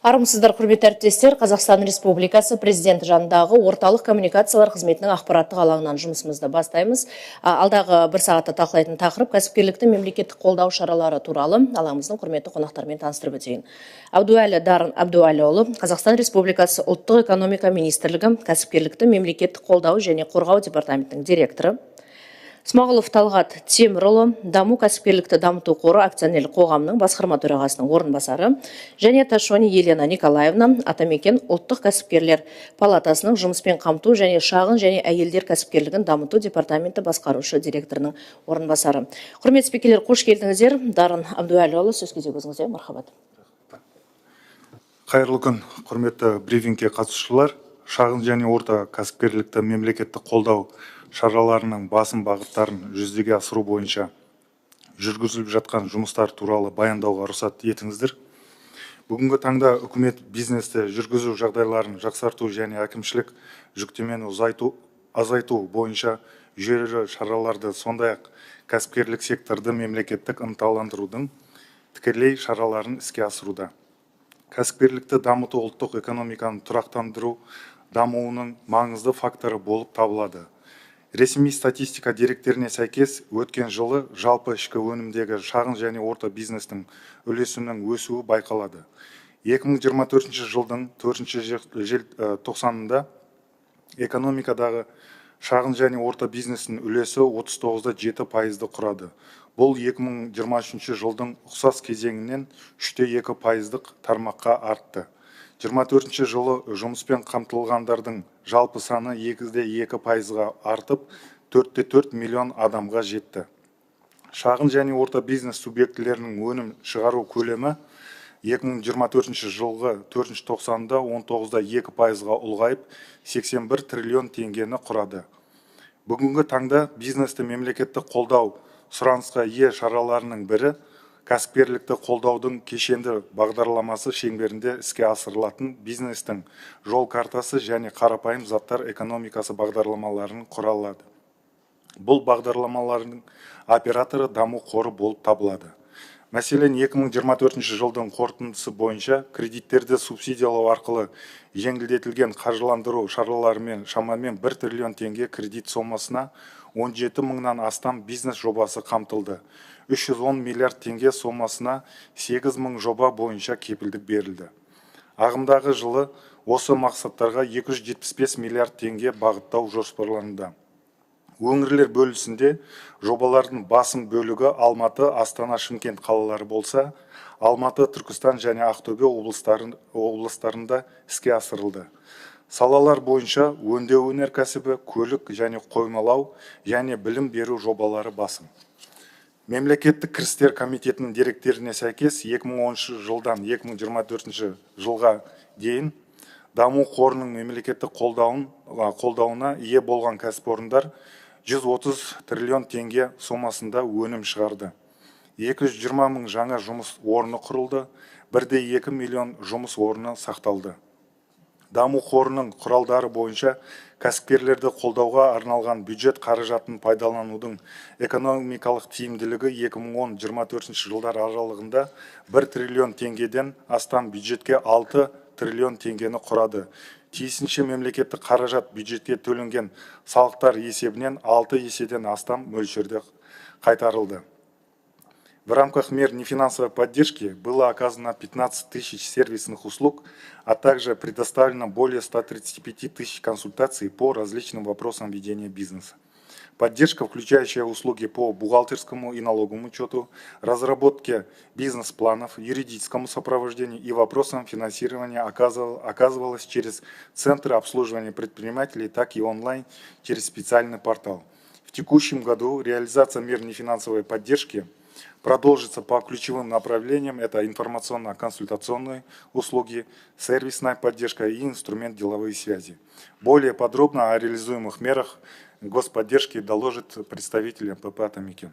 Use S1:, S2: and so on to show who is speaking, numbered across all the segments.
S1: Армысыздар, құрметті әріптестер. Қазақстан Республикасы Президенті жанындағы орталық коммуникациялар қызметінің ақпараттық алаңынан жұмысымызды бастаймыз. Алдағы бір сағатта талқылайтын тақырып кәсіпкерлікті мемлекеттік қолдау шаралары туралы алаңымыздың құрметті қонақтарымен таныстырып өтейін. Абдуәлі Дарын Абдуәліұлы, Қазақстан Республикасы ұлттық экономика министрлігі кәсіпкерлікті мемлекеттік қолдау және қорғау департаментінің директоры. Смағұлов Талғат Темірұлы, Даму кәсіпкерлікті дамыту қоры акционерлік қоғамының басқарма төрағасының орынбасары, және Ташони Елена Николаевна, Атамекен ұлттық кәсіпкерлер палатасының жұмыспен қамту және шағын және әйелдер кәсіпкерлігін дамыту департаменті басқарушы директорының орынбасары. Құрметті спикерлер, қош келдіңіздер. Дарын Абдуәліұлы, сөз кезегі өзіңізде. Мархабат.
S2: Қайырлы күн, құрметті брифингке қатысушылар. Шағын және орта кәсіпкерлікті мемлекеттік қолдау шараларының басым бағыттарын жүзеге асыру бойынша жүргізіліп жатқан жұмыстар туралы баяндауға рұқсат етіңіздер. Бүгінгі таңда үкімет бизнесті жүргізу жағдайларын жақсарту және әкімшілік жүктемені азайту бойынша жүйелі шараларды, сондай-ақ кәсіпкерлік секторды мемлекеттік ынталандырудың тікелей шараларын іске асыруда. Кәсіпкерлікті дамыту ұлттық экономиканы тұрақтандыру дамуының маңызды факторы болып табылады. Ресми статистика деректеріне сәйкес, өткен жылы жалпы ішкі өнімдегі шағын және орта бизнестің үлесінің өсуі байқалады. 2024 жылдың 4 тоқсанында экономикадағы шағын және орта бизнестің үлесі 39,7% құрады. Бұл 2023 жылдың ұқсас кезеңінен 3,2% тармаққа артты. 24 жылы жұмыспен қамтылғандардың жалпы саны 2,2%-ға артып, 4,4 миллион адамға жетті. Шағын және орта бизнес субъектілерінің өнім шығару көлемі 2024 жылғы 4 тоқсанда 19,2%-ға ұлғайып, 81 триллион теңгені құрады. Бүгінгі таңда бизнесті мемлекеттік қолдау сұранысқа ие шараларының бірі кәсіпкерлікті қолдаудың кешенді бағдарламасы шеңберінде іске асырылатын бизнестің жол картасы және қарапайым заттар экономикасы бағдарламаларын құралады. Бұл бағдарламалардың операторы даму қоры болып табылады. Мәселен, 2024 жылдың қорытындысы бойынша кредиттерді субсидиялау арқылы жеңілдетілген қаржыландыру шараларымен шамамен 1 триллион теңге кредит сомасына 17 мыңнан астам бизнес жобасы қамтылды. 310 миллиард теңге сомасына 8 мың жоба бойынша кепілдік берілді. Ағымдағы жылы осы мақсаттарға 275 миллиард теңге бағыттау жоспарлануда. Өңірлер бөлісінде жобалардың басым бөлігі Алматы, Астана, Шымкент қалалары болса, Алматы, Түркістан және Ақтөбе облыстарында іске асырылды. Салалар бойынша өңдеу өнеркәсібі, көлік және қоймалау және білім беру жобалары басым. Мемлекеттік кірістер комитетінің деректеріне сәйкес 2013 жылдан 2024 жылға дейін даму қорының мемлекеттік қолдауына ие болған кәсіпорындар 130 триллион теңге сомасында өнім шығарды. 220 мың жаңа жұмыс орны құрылды, 1,2 миллион жұмыс орны сақталды. Даму қорының құралдары бойынша кәсіпкерлерді қолдауға арналған бюджет қаражатын пайдаланудың экономикалық тиімділігі 2010-24 жылдар аралығында 1 триллион теңгеден астам бюджетке 6 триллион теңгені құрады. Тиісінше мемлекеттік қаражат бюджетке төленген салықтар есебінен 6 еседен астам мөлшерде қайтарылды. В рамках мер нефинансовой поддержки было оказано 15 тысяч сервисных услуг, а также предоставлено более 135 тысяч консультаций по различным вопросам ведения бизнеса. Поддержка, включающая услуги по бухгалтерскому и налоговому учету, разработке бизнес-планов, юридическому сопровождению и вопросам финансирования оказывалась через центры обслуживания предпринимателей, так и онлайн через специальный портал. В текущем году реализация мер нефинансовой поддержки продолжится по ключевым направлениям. Это информационно-консультационные услуги, сервисная поддержка и инструмент деловые связи. Более подробно о реализуемых мерах господдержки доложит представитель МПП «Атамекен».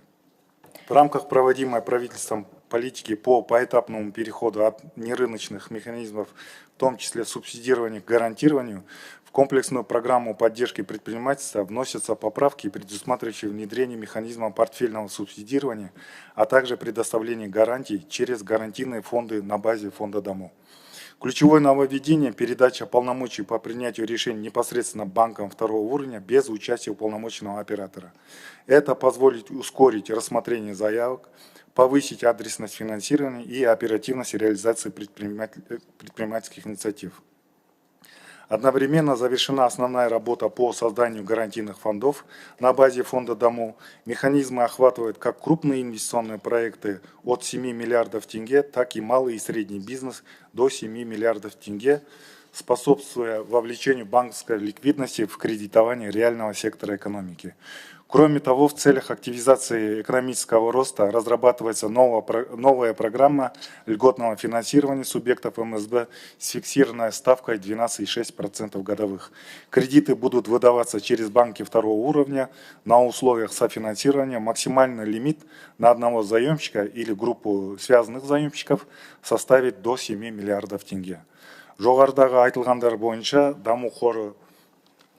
S2: В рамках проводимой правительством политики по поэтапному переходу от нерыночных механизмов, в том числе субсидирования к гарантированию, в комплексную программу поддержки предпринимательства вносятся поправки, предусматривающие внедрение механизма портфельного субсидирования, а также предоставление гарантий через гарантийные фонды на базе фонда ДАМО. Ключевое нововведение – передача полномочий по принятию решений непосредственно банкам второго уровня без участия уполномоченного оператора. Это позволит ускорить рассмотрение заявок, повысить адресность финансирования и оперативность реализации предпринимательских инициатив. Одновременно завершена основная работа по созданию гарантийных фондов на базе фонда ДАМУ. Механизмы охватывают как крупные инвестиционные проекты от 7 миллиардов тенге, так и малый и средний бизнес до 7 миллиардов тенге, способствуя вовлечению банковской ликвидности в кредитование реального сектора экономики. Кроме того, в целях активизации экономического роста разрабатывается новая программа льготного финансирования субъектов МСБ с фиксированной ставкой 12,6% годовых. Кредиты будут выдаваться через банки второго уровня на условиях софинансирования. Максимальный лимит на одного заемщика или группу связанных заемщиков составит до 7 миллиардов тенге. Жоғарыдағы айтылғандар бойынша даму қоры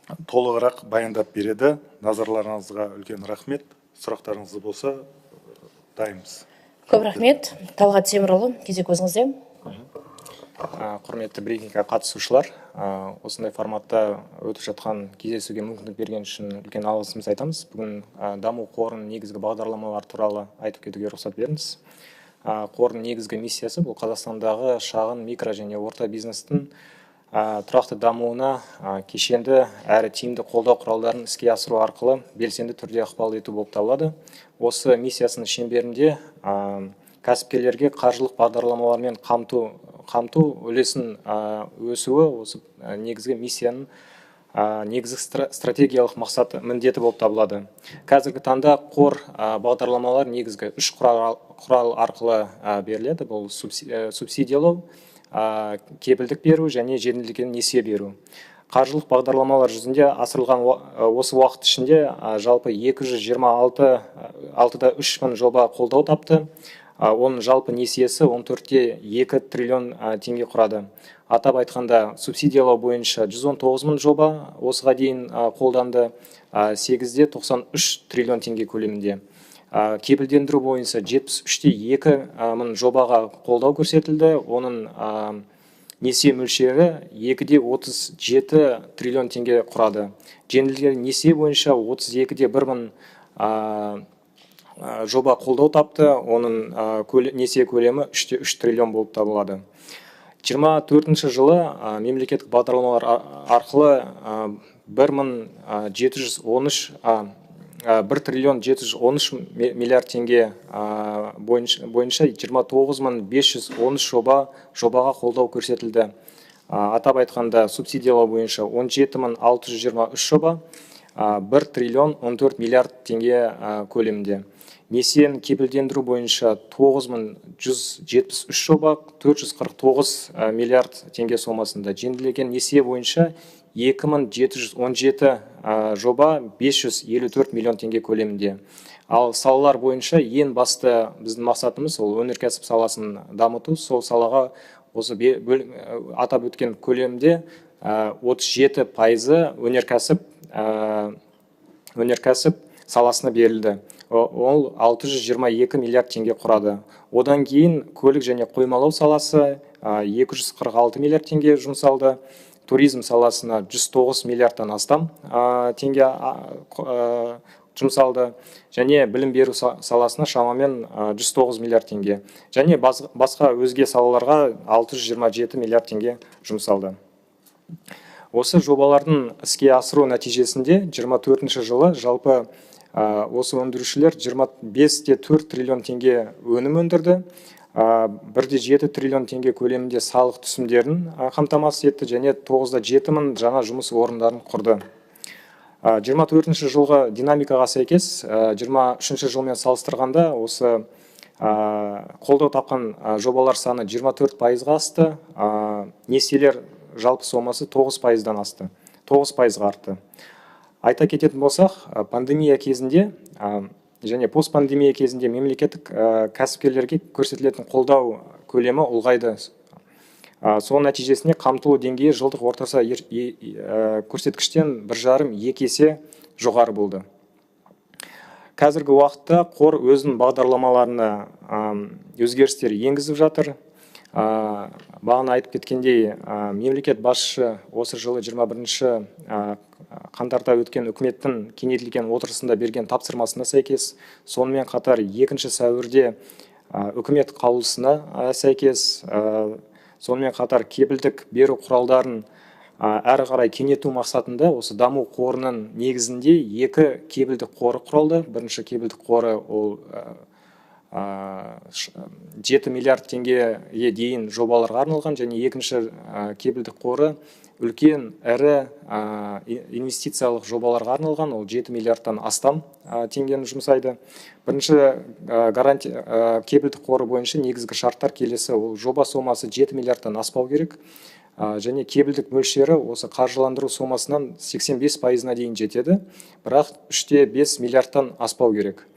S2: толығырақ баяндап береді. Назарларыңызға үлкен рахмет. Сұрақтарыңыз болса, дайынбыз.
S1: Көп рахмет. Талғат Темірұлы, кезек өзіңізде.
S3: Құрметті брифингке қатысушылар, осындай форматта өтіп жатқан кездесуге мүмкіндік берген үшін үлкен алғысымызды айтамыз. Бүгін даму қорының негізгі бағдарламалары туралы айтып кетуге рұқсат беріңіз. Қордың негізгі миссиясы бұл Қазақстандағы шағын, микро және орта бизнестің тұрақты дамуына кешенді әрі тиімді қолдау құралдарын іске асыру арқылы белсенді түрде ықпал ету болып табылады. Осы миссиясының шеңберінде кәсіпкерлерге қаржылық бағдарламалармен қамту үлесін өсуі осы негізгі миссияның негізгі стратегиялық мақсаты міндеті болып табылады. Қазіргі таңда қор бағдарламалар негізгі үш құрал арқылы беріледі. Бұл субсидиялау, кепілдік беру және жеңілдетілген несие беру. Қаржылық бағдарламалар жүзінде асырылған осы уақыт ішінде жалпы 226,3 мың жоба қолдау тапты. Оның жалпы несиесі 14,2 триллион теңге құрады. Атап айтқанда, субсидиялау бойынша 119 мың жоба осыға дейін қолданды, 8,93 триллион теңге көлемінде. Кепілдендіру бойынша 73,2 мың жобаға қолдау көрсетілді. Оның несие мөлшері 2,37 триллион теңге құрады. Жеңілдетілген несие бойынша 32,1 мың жоба қолдау тапты. Оның несие көлемі 3,3 триллион болып табылады. 24 жылы мемлекеттік бағдарламалар арқылы 1 триллион 713 миллиард теңге бойынша 29,513 жобаға қолдау көрсетілді. Атап айтқанда, субсидиялау бойынша 17,623 жоба, 1 триллион 14 миллиард теңге көлемінде. Несиені кепілдендіру бойынша 9,173 жоба, 449 миллиард теңге сомасында. Жеңілдетілген несие бойынша 2,717 жоба, 554 миллион теңге көлемінде. Ал салалар бойынша ең басты біздің мақсатымыз ол өнеркәсіп саласын дамыту. Сол салаға осы атап өткен көлемде 37% өнеркәсіп саласына берілді. Ол 622 миллиард теңге құрады. Одан кейін көлік және қоймалау саласы 246 миллиард теңге жұмсалды. Туризм саласына 109 миллиардтан астам теңге жұмсалды. Және білім беру саласына шамамен 109 миллиард теңге. Және басқа өзге салаларға 627 миллиард теңге жұмсалды. Осы жобалардың іске асыру нәтижесінде 24 жылы жалпы осы өндірушілер 25,4 триллион теңге өнім өндірді. 1,7 триллион теңге көлемінде салық түсімдерін қамтамасыз етті және 9,7 мың жаңа жұмыс орындарын құрды. 24 жылғы динамикаға сәйкес 23 жылмен салыстырғанда осы қолдау тапқан жобалар саны 24%-ға асты, несиелер жалпы сомасы 9%-дан асты, 9%-ға артты. Айта кететін болсақ, пандемия кезінде және постпандемия кезінде мемлекеттік кәсіпкерлерге көрсетілетін қолдау көлемі ұлғайды. Сол нәтижесінде қамтылу деңгейі жылдық орташа көрсеткіштен 1,5-2 есе жоғары болды. Қазіргі уақытта қор өзінің бағдарламаларына өзгерістер енгізіп жатыр. Бағана айтып кеткендей, мемлекет басшысы осы жылы 21 қаңтарда өткен үкіметтің кеңейтілген отырысында берген тапсырмасына сәйкес, сонымен қатар 2 сәуірде үкімет қаулысына сәйкес, сонымен қатар кепілдік беру құралдарын әрі қарай кеңейту мақсатында осы даму қорының негізінде 2 кепілдік қоры құрылды. Бірінші кепілдік қоры ол 7 миллиард теңгеге дейін жобаларға арналған, және екінші кепілдік қоры үлкен әрі инвестициялық жобаларға арналған, ол 7 миллиардтан астам теңгені жұмсайды. Бірінші кепілдік қоры бойынша негізгі шарттар келесі: ол жоба сомасы 7 миллиардтан аспау керек, және кепілдік мөлшері осы қаржыландыру сомасынан 85%-на дейін жетеді, бірақ 3,5 миллиардтан аспау керек.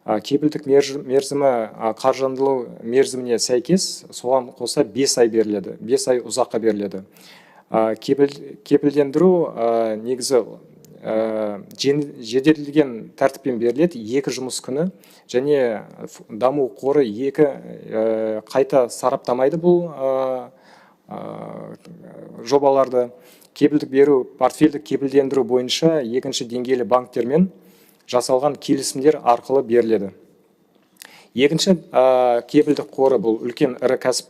S3: Кепілдік мерзімі қаржыландыру мерзіміне сәйкес соған қоса 5 ай беріледі, 5 ай ұзаққа беріледі. Кепілдендіру негізі жеделдетілген тәртіппен беріледі, 2 жұмыс күні, және даму қоры қайта сараптамайды бұл жобаларды. Кепілдік беру портфельдік кепілдендіру бойынша екінші деңгейлі банктермен жасалған келісімдер арқылы беріледі. Екінші кепілдік қоры бұл үлкен ірі кәсіп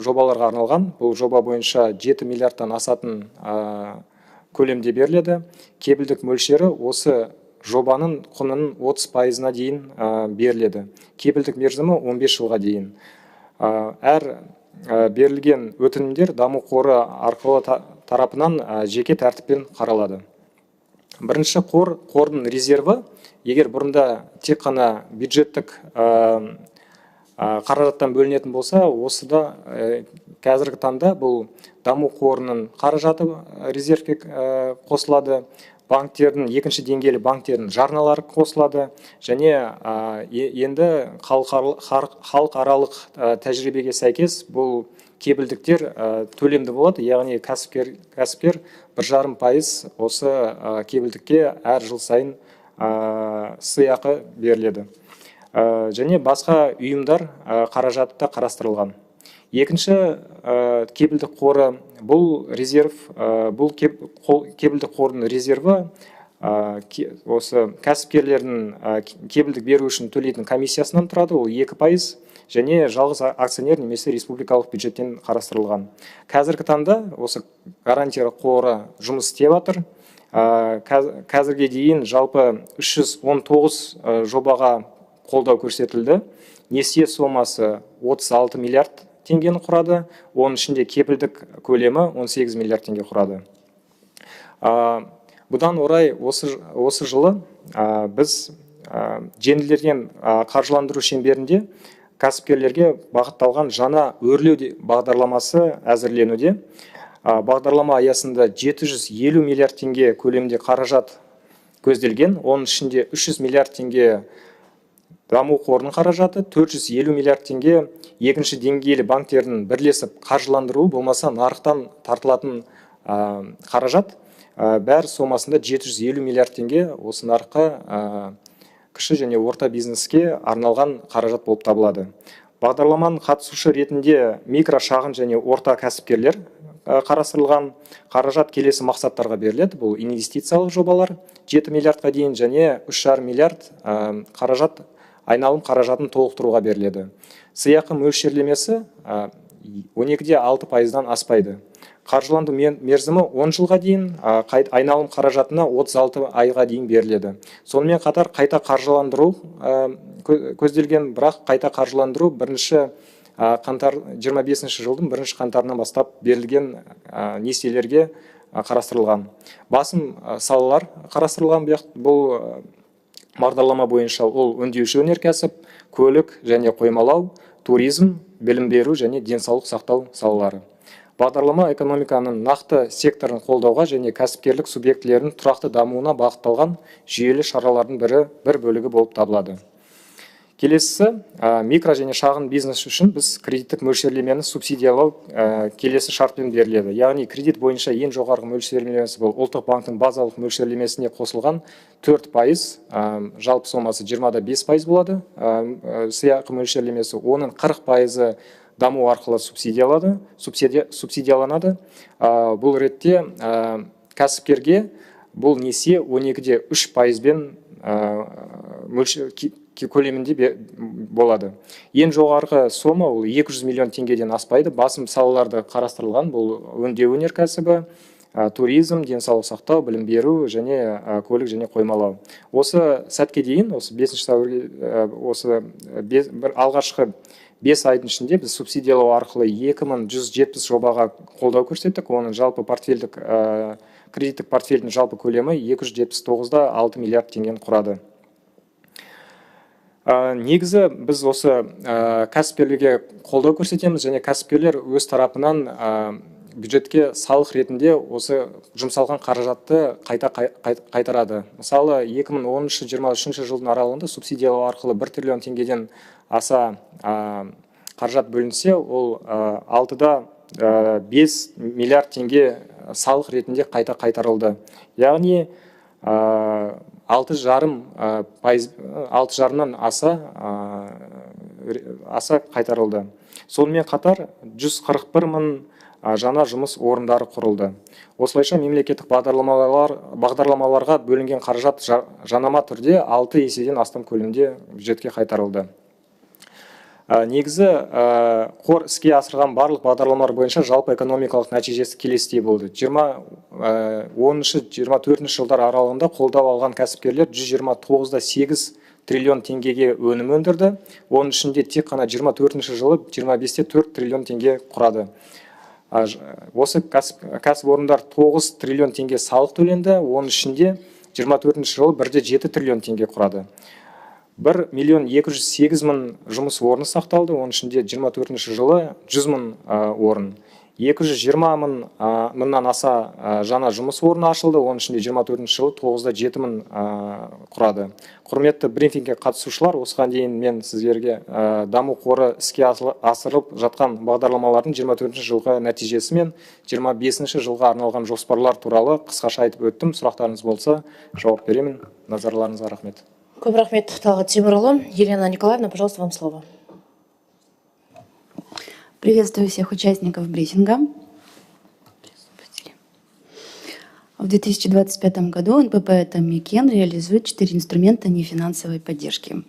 S3: жобаларға арналған. Бұл жоба бойынша 7 миллиардтан асатын көлемде беріледі. Кепілдік мөлшері осы жобаның құнының 30%-на дейін беріледі. Кепілдік мерзімі 15 жылға дейін. Әр берілген өтінімдер даму қоры арқылы тарапынан жеке тәртіппен қаралады. Бірінші қордың резерві, егер бұрында тек қана бюджеттік қаражаттан бөлінетін болса, осыда қазіргі таңда бұл даму қорының қаражаты резервке қосылады, банктердің, екінші деңгейлі банктердің жарналары қосылады, және енді халықаралық тәжірибеге сәйкес бұл кепілдіктер төлемді болады, яғни кәсіпкер 1,5% осы кепілдікке әр жыл сайын сыйақы беріледі. Және басқа ұйымдар қаражаты да қарастырылған. Екінші кепілдік қоры бұл резерв, бұл кепілдік қорының резерві осы кәсіпкерлердің кепілдік беру үшін төлейтін комиссиясынан тұрады, ол 2%, және жалғыз акционер немесе республикалық бюджеттен қарастырылған. Қазіргі таңда осы гарантия қоры жұмыс істеп жатыр. Қазірге дейін жалпы 319 жобаға қолдау көрсетілді. Несие сомасы 36 миллиард теңгені құрады, оның ішінде кепілдік көлемі 18 миллиард теңге құрады. Бұдан орай осы жылы біз жеңілдетілген қаржыландыру шеңберінде кәсіпкерлерге бағытталған жаңа өрлеу бағдарламасы әзірленуде. Бағдарлама аясында 750 миллиард теңге көлемінде қаражат көзделген, оның ішінде 300 миллиард теңге даму қорының қаражаты, 450 миллиард теңге екінші деңгейлі банктердің бірлесіп қаржыландыру, болмаса нарықтан тартылатын қаражат. Бәр сомасында 750 миллиард теңге осы нарыққа кіші және орта бизнеске арналған қаражат болып табылады. Бағдарламаның қатысушы ретінде микро, шағын және орта кәсіпкерлер қарастырылған. Қаражат келесі мақсаттарға беріледі. Бұл инвестициялық жобалар 7 миллиардқа дейін және 3,5 миллиард қаражат айналым қаражатын толықтыруға беріледі. Сыйақы мөлшерлемесі 12,6%-дан аспайды. Қаржыландыру мерзімі 10 жылға дейін, айналым қаражатына 36 айға дейін беріледі. Сонымен қатар қайта қаржыландыру көзделген, бірақ қайта қаржыландыру 25 жылдың 1 қаңтарынан бастап берілген несиелерге қарастырылған. Басым салалар қарастырылған бұл бағдарлама бойынша: ол өңдеуші өнеркәсіп, көлік және қоймалау, туризм, білім беру және денсаулық сақтау салалары. Бағдарлама экономиканың нақты секторын қолдауға және кәсіпкерлік субъектілерінің тұрақты дамуына бағытталған жүйелі шаралардың бір бөлігі болып табылады. Келесі, микро және шағын бизнес үшін біз кредиттік мөлшерлемені субсидиялау келесі шартпен беріледі. Яғни кредит бойынша ең жоғарғы мөлшерлемесі бұл ұлттық банктың базалық мөлшерлемесіне қосылған 4%, жалпы сомасы 20,5% болады. Сыйақы мөлшерлемесі, оның 40% даму арқылы субсидияланады. Бұл ретте кәсіпкерге бұл несие 12-де 3%-бен көлемінде болады. Ең жоғарғы сома ол 200 миллион теңгеден аспайды. Басым салаларды қарастырылған. Бұл өңдеу өнеркәсібі, туризм, денсаулық сақтау, білім беру және көлік және қоймалау. Осы сәтке дейін, осы 5 сәуірге, осы алғашқы 5 айдың ішінде біз субсидиялау арқылы 2170 жобаға қолдау көрсеттік. Оның жалпы портфельдік кредиттік портфельдің жалпы көлемі 279,6 миллиард теңгені құрады. Негізі біз осы кәсіпкерлерге қолдау көрсетеміз және кәсіпкерлер өз тарапынан бюджетке салық ретінде осы жұмсалған қаражатты қайтарады. Мысалы 2013-2023 жылдың аралығында субсидиялау арқылы 1 триллион теңгеден аса қаражат бөлінсе, ол 6-да 5 миллиард теңге салық ретінде қайтарылды. Яғни 6,5-нан аса қайтарылды. Сонымен қатар 141 мың жаңа жұмыс орындары құрылды. Осылайша мемлекеттік бағдарламаларға бөлінген қаражат жанама түрде 6 еседен астам көлемде бюджетке қайтарылды. Негізі қор іске асырған барлық бағдарламалар бойынша жалпы экономикалық нәтижесі келесідей болды. 2013-2024 жылдар аралығында қолдау алған кәсіпкерлер 129,8 триллион теңгеге өнім өндірді. Оның ішінде тек қана 24 жылы 25-те 4 триллион теңге құрады. Осы кәсіпорындар 9 триллион теңге салық төленді. Оның ішінде 24 жылы 1,7 триллион теңге құрады. 1,208,000 жұмыс орны сақталды. Оның ішінде 24 жылы 100,000 орын. 220,000-нан аса жаңа жұмыс орны ашылды. Оның ішінде 24 жылы 9,7,000 құрады. Құрметті брифингке қатысушылар, осыған дейін мен сіздерге даму қоры іске асырылып жатқан бағдарламалардың 24 жылғы нәтижесі мен 25 жылға арналған жоспарлар туралы қысқаша айтып өттім. Сұрақтарыңыз болса, жауап беремін. Назарларыңызға рахмет.
S1: Көп рахмет, Талғат Тимурұлы. Елена Николаевна, пожалуйста, вам слово.
S4: Приветствую всех участников брифинга. В 2025 году НПП «Атамикен» реализует 4 инструмента нефинансовой поддержки.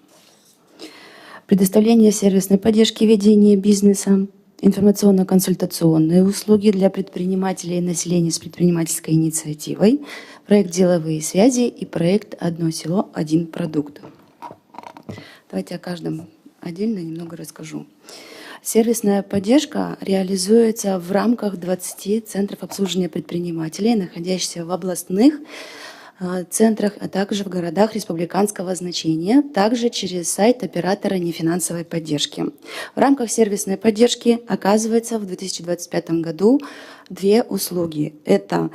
S4: Предоставление сервисной поддержки ведения бизнеса, информационно-консультационные услуги для предпринимателей и населения с предпринимательской инициативой, проект «Деловые связи» и проект «Одно село, один продукт». Давайте о каждом отдельно немного расскажу. Сервисная поддержка реализуется в рамках 20 центров обслуживания предпринимателей, находящихся в областных центрах, а также в городах республиканского значения, также через сайт оператора нефинансовой поддержки. В рамках сервисной поддержки оказывается в 2025 году 2 услуги. Это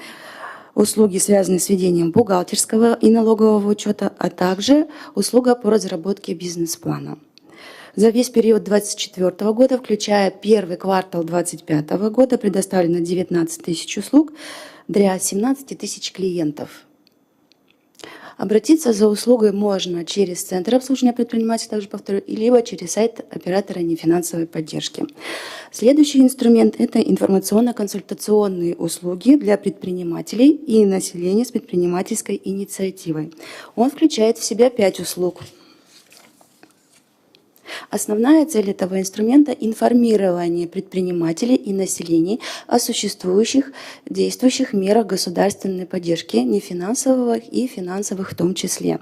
S4: услуги, связанные с ведением бухгалтерского и налогового учета, а также услуга по разработке бизнес-плана. За весь период 2024 года, включая первый квартал 2025 года, предоставлено 19 тысяч услуг для 17 тысяч клиентов. Обратиться за услугой можно через Центр обслуживания предпринимателей, также повторю, либо через сайт оператора нефинансовой поддержки. Следующий инструмент – это информационно-консультационные услуги для предпринимателей и населения с предпринимательской инициативой. Он включает в себя 5 услуг. Основная цель этого инструмента – информирование предпринимателей и населения о существующих, действующих мерах государственной поддержки, нефинансовых и финансовых в том числе.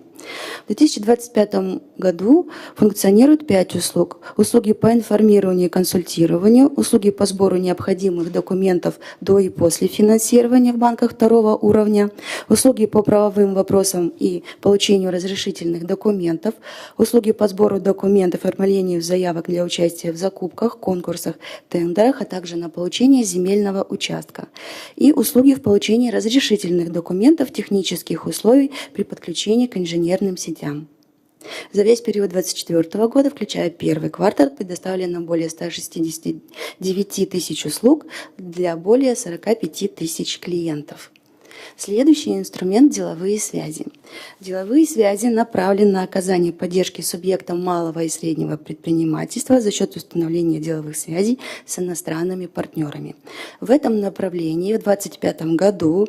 S4: В 2025 году функционирует 5 услуг. Услуги по информированию и консультированию, услуги по сбору необходимых документов до и после финансирования в банках 2-го уровня, услуги по правовым вопросам и получению разрешительных документов, услуги по сбору документов и оформлению заявок для участия в закупках, конкурсах, тендерах, а также на получение земельного участка, и услуги в получении разрешительных документов технических условий при подключении к инженерным сетям. За весь период 2024 года, включая первый квартал, предоставлено более 169 тысяч услуг для более 45 тысяч клиентов. Следующий инструмент – деловые связи. Деловые связи направлены на оказание поддержки субъектам малого и среднего предпринимательства за счет установления деловых связей с иностранными партнерами. В этом направлении в 2025 году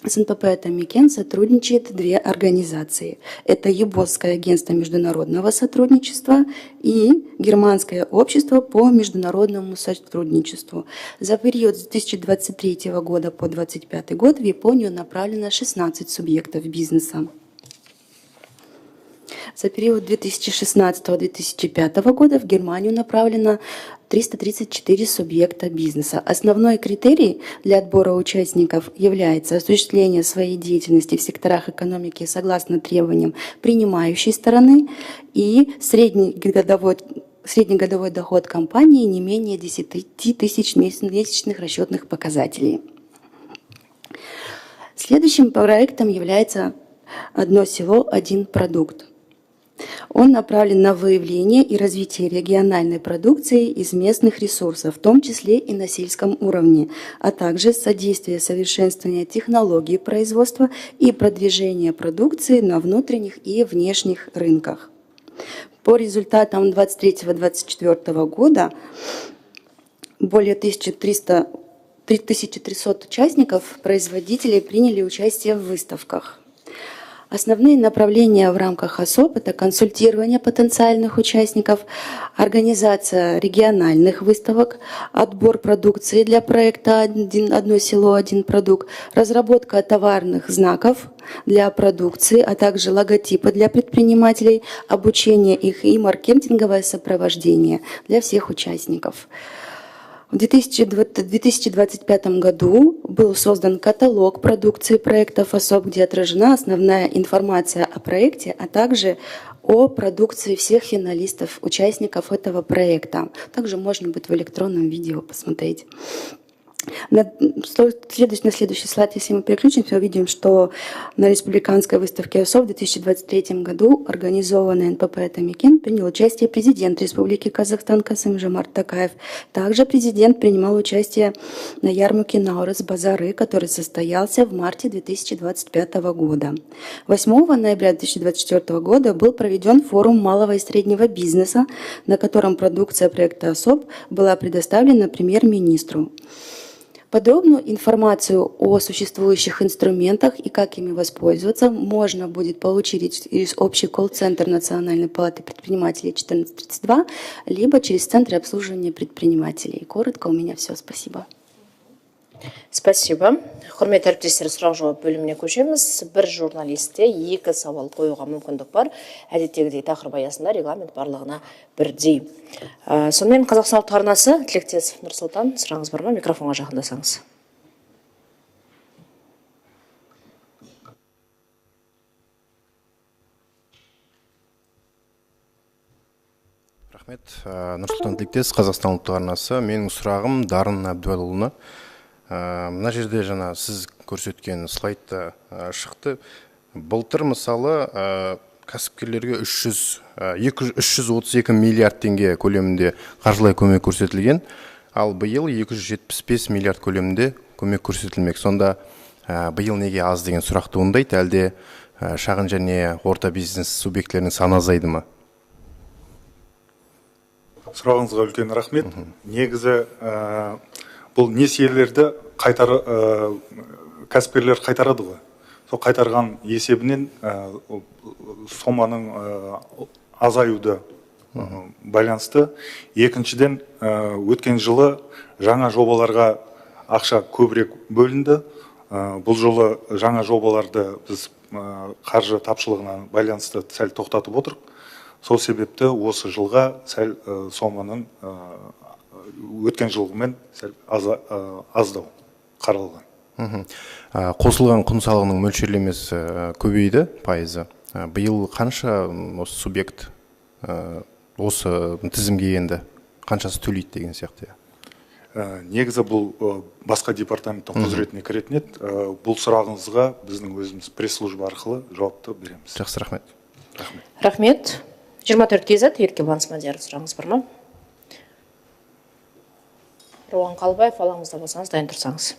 S4: с НПП «Атамикен» сотрудничает две организации. Это Ебосское агентство международного сотрудничества и Германское общество по международному сотрудничеству. За период с 2023 года по 2025 год в Японию направлено 16 субъектов бизнеса. За период 2016-2005 года в Германию направлено 334 субъекта бизнеса. Основной критерий для отбора участников является осуществление своей деятельности в секторах экономики согласно требованиям принимающей стороны и среднегодовой доход компании не менее 10 тысяч месячных расчетных показателей. Следующим проектом является «Одно село, один продукт». Он направлен на выявление и развитие региональной продукции из местных ресурсов, в том числе и на сельском уровне, а также содействие совершенствования технологий производства и продвижения продукции на внутренних и внешних рынках. По результатам 2023-2024 года более 1300 участников, производителей приняли участие в выставках. Основные направления в рамках ОСОП – это консультирование потенциальных участников, организация региональных выставок, отбор продукции для проекта «Одно село, один продукт», разработка товарных знаков для продукции, а также логотипы для предпринимателей, обучение их и маркетинговое сопровождение для всех участников. В 2025 году был создан каталог продукции проектов ОСОП, где отражена основная информация о проекте, а также о продукции всех финалистов, участников этого проекта. Также можно будет в электронном видео посмотреть. На следующий слайд, если мы переключимся, увидим, что на республиканской выставке ОСОП в 2023 году, организованной НПП «Атамикен», принял участие президент Республики Казахстан Касым-Жомарт Токаев. Также президент принимал участие на ярмарке Наурыз-Базары, который состоялся в марте 2025 года. 8 ноября 2024 года был проведен форум малого и среднего бизнеса, на котором продукция проекта ОСОП была предоставлена премьер-министру. Подробную информацию о существующих инструментах и как ими воспользоваться можно будет получить через общий колл-центр Национальной палаты предпринимателей 1432, либо через Центр обслуживания предпринимателей. Коротко у меня все. Спасибо.
S1: Спасибо. Құрметті әріптестер, сұрақ жауап бөліміне көшеміз. Бір журналистте екі сауал қоюға мүмкіндік бар. Әдеттегідей тақырып аясында регламент барлығына бірдей. Сонымен Қазақстан ұлттық арнасы, Тілектес Нұрсұлтан, сұрағыңыз бар ма? Микрофонға жақындасаңыз.
S5: Рахмет. Нұрсұлтан Тілектес, Қазақстан ұлттық арнасы. Менің сұрағым Дарын Әбдуәліұлына. Мына жерде жаңа сіз көрсеткен слайдта шықты. Былтыр мысалы кәсіпкерлерге 332 миллиард теңге көлемінде қаржылай көмек көрсетілген, ал биыл 275 миллиард көлемінде көмек көрсетілмек. Сонда биыл неге аз деген сұрақ туындайды, әлде шағын және орта бизнес субъектілерінің саны азайды ма?
S2: Сұрағыңызға үлкен рахмет. Негізі бұл несиелерді кәсіпкерлер қайтарады ғой. Сол қайтарған есебінен соманың азаюды байланысты. Екіншіден, өткен жылы жаңа жобаларға ақша көбірек бөлінді. Бұл жылы жаңа жобаларды біз қаржы тапшылығына байланысты сәл тоқтатып отырық. Сол себепті осы жылға сәл соманың өткен жылғымен сәл аздау қаралған.
S5: Қосылған құн салығының мөлшерлемесі көбейді, пайызы. Биыл қанша осы субъект осы тізімге енді қаншасы төлейді деген сияқты?
S2: Негізі бұл басқа департаменттің құзыретіне кіретін еді. Бұл сұрағыңызға біздің өзіміз пресс-служба арқылы жауапты береміз.
S5: Жақсы, рахмет.
S1: Рахмет. 24 кезет, Еркебұлан Смадияров, сұрағыңыз бар ма? Рауан Қалбаев, алаңызда болсаңыз, дайын тұрсаңыз.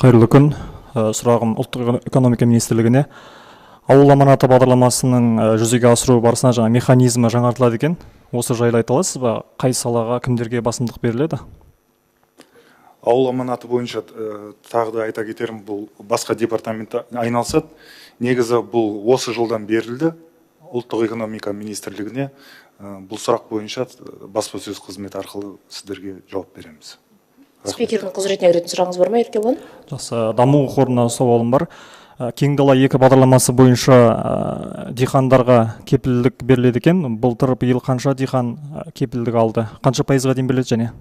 S6: Қайырлы күн. Сұрағым ұлттық экономика министрлігіне. Ауыл аманаты бағдарламасының жүзеге асыру барысында жаңа механизмі жаңартылады екен. Осы жайлы айта аласыз ба? Қай салаға, кімдерге басымдық беріледі?
S2: Ауыл аманаты бойынша тағы да айта кетерім, бұл басқа департамент айналысады. Негізі бұл осы жылдан берілді ұлттық экономика министрлігіне. Бұл сұрақ бойынша баспасөз қызметі арқылы сіздерге жауап береміз.
S1: Спикердің құзыретіне кіретін сұрағыңыз бар ма, Еркебұлан?
S6: Жақсы, даму қорына сауалым бар. Кең дала 2 бағдарламасы бойынша диқандарға кепілдік беріледі екен. Былтыр биыл қанша диқан кепілдік алды? Қанша пайызға дейін беріледі және?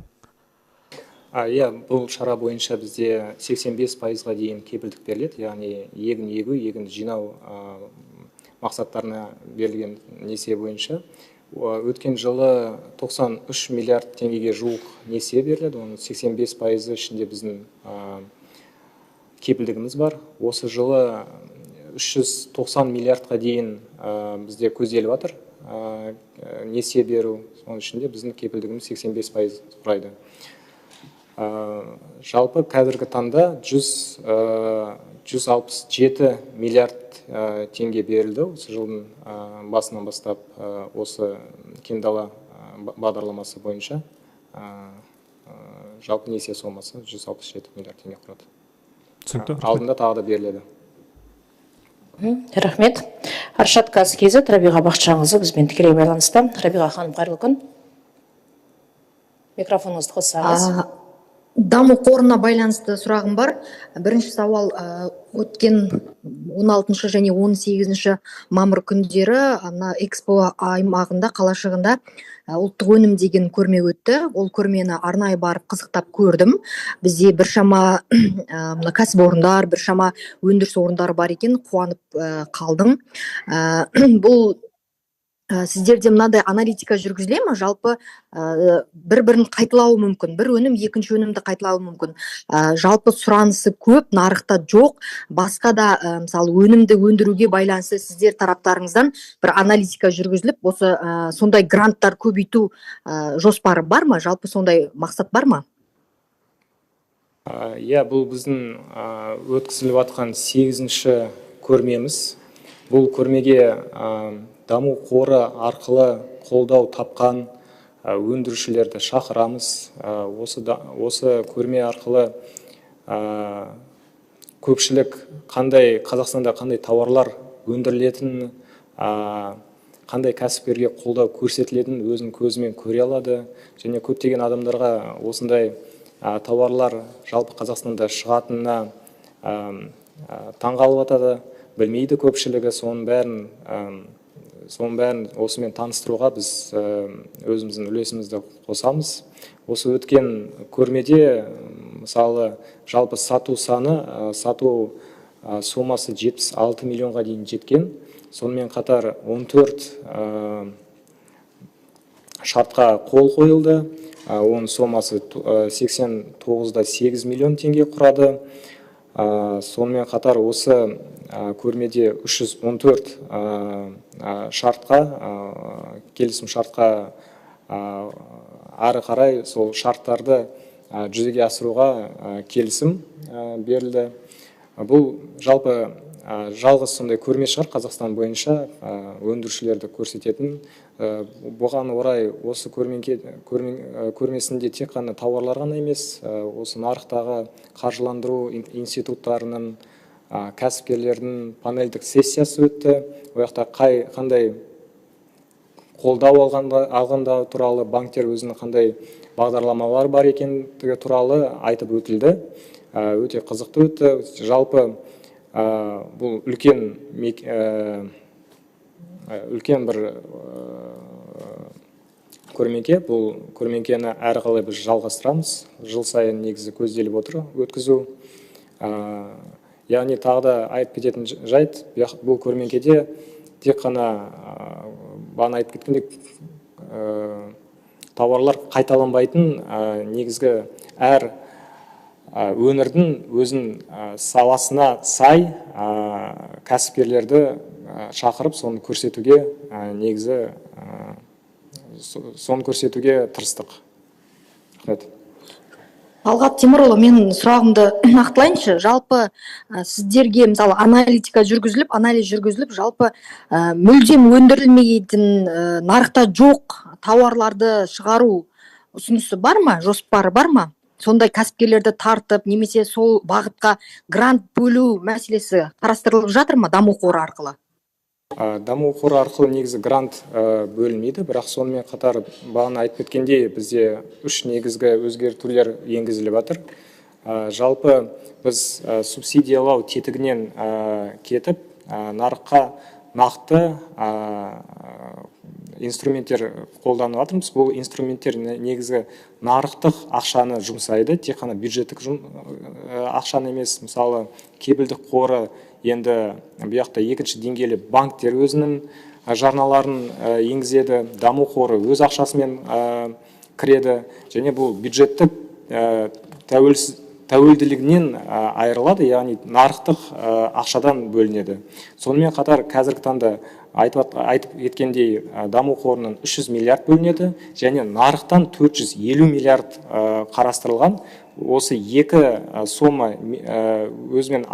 S3: Иә, бұл шара бойынша бізде 85%-ға дейін кепілдік беріледі, яғни егін егу, егін жинау мақсаттарына берілген несие бойынша. Өткен жылы 93 миллиард теңгеге жуық несие беріледі, оның 85% ішінде біздің кепілдігіміз бар. Осы жылы 390 миллиардқа дейін бізде көзделіп жатыр несие беру, соның ішінде біздің кепілдігіміз 85% құрайды. Жалпы қазіргі таңда 167 миллиард теңге берілді осы жылдың басынан бастап осы кең дала бағдарламасы бойынша жалпы несие сомасы 167 миллиард теңге құрады. Алдында тағы да беріледі.
S1: Рахмет. Аршат Қазкезі, Рабиға Бақытжанқызы бізбен тікелей байланыста. Рабиға ханым, қайырлы күн. Микрофоныңызды қоссаңыз.
S7: Даму қорына байланысты сұрағым бар. Бірінші сауал, өткен 16 және 18 мамыр күндері Экспо аймағында, қалашығында ұлттық өнім деген көрме өтті. Ол көрмені арнайы барып қызықтап көрдім. Бізде біршама кәсіпорындар, біршама өндіріс орындары бар екен, қуанып қалдым. Бұл сіздерде мынадай аналитика жүргізіле ме? Жалпы бір-бірін қайталауы мүмкін. Бір өнім екінші өнімді қайталауы мүмкін. Жалпы сұранысы көп, нарықта жоқ. Басқа да мысалы өнімді өндіруге байланысты сіздер тараптарыңыздан бір аналитика жүргізіліп, осы сондай гранттар көбейту жоспары бар ма? Жалпы сондай мақсат бар ма?
S3: Иә, бұл біздің өткізіліп жатқан 8-ші көрмеміз. Бұл көрмеге даму қоры арқылы қолдау тапқан өндірушілерді шақырамыз. Осы көрме арқылы көпшілік Қазақстанда қандай тауарлар өндірілетінін, қандай кәсіпкерге қолдау көрсетілетінін өзінің көзімен көре алады. Және көптеген адамдарға осындай тауарлар жалпы Қазақстанда шығатынына таңғалып жатады. Білмейді көпшілігі, соның бәрін осымен таныстыруға біз өзіміздің үлесімізді қосамыз. Осы өткен көрмеде мысалы жалпы сату сомасы 76 миллионға дейін жеткен. Сонымен қатар 14 шартқа қол қойылды. Оның сомасы 89,8 миллион теңге құрады. Сонымен қатар осы көрмеде 314 келісім шартқа ары қарай сол шарттарды жүзеге асыруға келісім берілді. Бұл жалпы жалғыз сондай көрме шығар Қазақстан бойынша өндірушілерді көрсететін. Бұған орай осы көрмесінде тек қана тауарлар ғана емес, осы нарықтағы қаржыландыру институттарының, кәсіпкерлердің панельдік сессиясы өтті. Ояқта қандай қолдау алғанда туралы, банктер өзінің қандай бағдарламалар бар екендігі туралы айтып өтілді. Өте қызықты өтті. Жалпы бұл үлкен бір көрмеке. Бұл көрмекені әрі қалай біз жалғастырамыз. Жыл сайын негізі көзделіп отыр өткізу. Яғни тағы да айтып кететін жайт, бұл көрмекеде тек қана бағана айтып кеткендей тауарлар қайталанбайтын, негізгі әр өңірдің өзін саласына сай кәсіпкерлерді шақырып, соны көрсетуге тырыстық.
S7: Талғат Темірұлы, мен сұрағымды нақтылайыншы. Жалпы сіздерге мысалы анализ жүргізіліп, жалпы мүлдем өндірілмейтін, нарықта жоқ тауарларды шығару ұсынысы бар ма, жоспары бар ма? Сондай кәсіпкерлерді тартып, немесе сол бағытқа грант бөлу мәселесі қарастырылып жатыр ма даму қоры арқылы?
S3: Даму қоры арқылы негізі грант бөлінмейді, бірақ сонымен қатар бағана айтып кеткендей бізде үш негізгі өзгертулер енгізіліп жатыр. Жалпы біз субсидиялау тетігінен кетіп, нарыққа нақты инструменттер қолданып жатырмыз. Бұл инструменттер негізгі нарықтық ақшаны жұмсайды, тек қана бюджеттік ақшаны емес. Мысалы, кепілдік қоры енді бұяқта екінші деңгейлі банктер өзінің жарналарын енгізеді, даму қоры өз ақшасымен кіреді, және бұл бюджеттік тәуелділігінен айырылады, яғни нарықтық ақшадан бөлінеді. Сонымен қатар қазіргі таңда айтып кеткендей даму қорынан 300 миллиард бөлінеді, және нарықтан 450 миллиард қарастырылған. Осы екі сома өзімен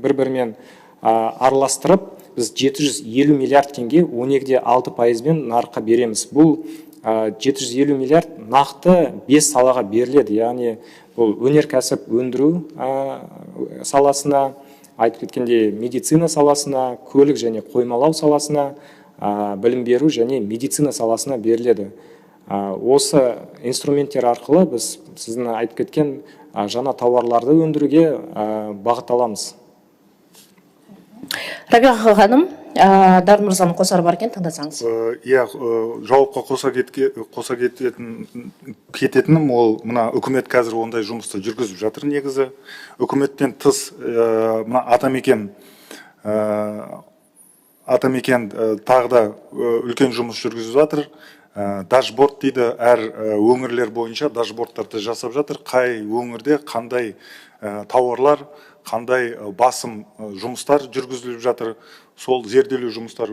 S3: бір-бірімен араластырып, біз 750 миллиард теңге 12,6%-бен нарыққа береміз. Бұл 750 миллиард нақты 5 салаға беріледі, яғни бұл өнеркәсіп өндіру саласына, айтып кеткенде медицина саласына, көлік және қоймалау саласына, білім беру және медицина саласына беріледі. Осы инструменттер арқылы біз сіздің айтып кеткен жаңа тауарларды өндіруге бағытталамыз.
S1: Рабиға ханым, Дарын мырзаның қосары бар екен, тыңдасаңыз.
S2: Иә, жауапқа қоса кететінім ол мына үкімет қазір ондай жұмысты жүргізіп жатыр негізі. Үкіметтен тыс мына атамекен тағы да үлкен жұмыс жүргізіп жатыр. Дашборд дейді, әр өңірлер бойынша дашбордтарды жасап жатыр. Қай өңірде қандай тауарлар, қандай басым жұмыстар жүргізіліп жатыр. Сол зерделеу жұмыстар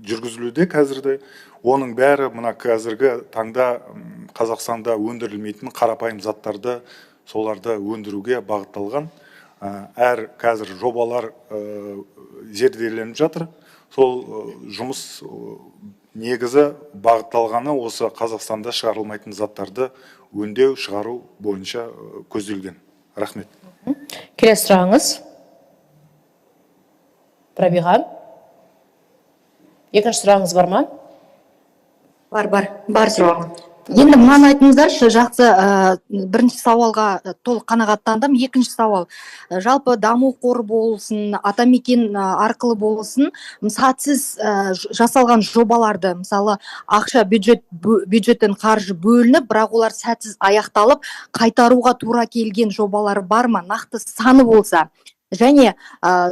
S2: жүргізілуде қазірде. Оның бәрі мына қазіргі таңда Қазақстанда өндірілмейтін қарапайым заттарды, соларды өндіруге бағытталған. Әр қазір жобалар зерделеніп жатыр. Сол жұмыс негізі бағытталғаны осы Қазақстанда шығарылмайтын заттарды өңдеу, шығару бойынша көзделген. Рахмет.
S1: Келесі сұрағыңыз. Рабиға. Екінші сұрағыңыз бар ма?
S7: Бар сұрағым. Енді мынаны айтыңыздаршы, жақсы, бірінші сауалға толық қанағаттандым. Екінші сауал, жалпы даму қоры болсын, атамекен арқылы болсын, сатсыз жасалған жобаларды, мысалы, ақша бюджеттен қаржы бөлініп, бірақ олар сәтсіз аяқталып, қайтаруға тура келген жобалар бар ма? Нақты саны болса. Және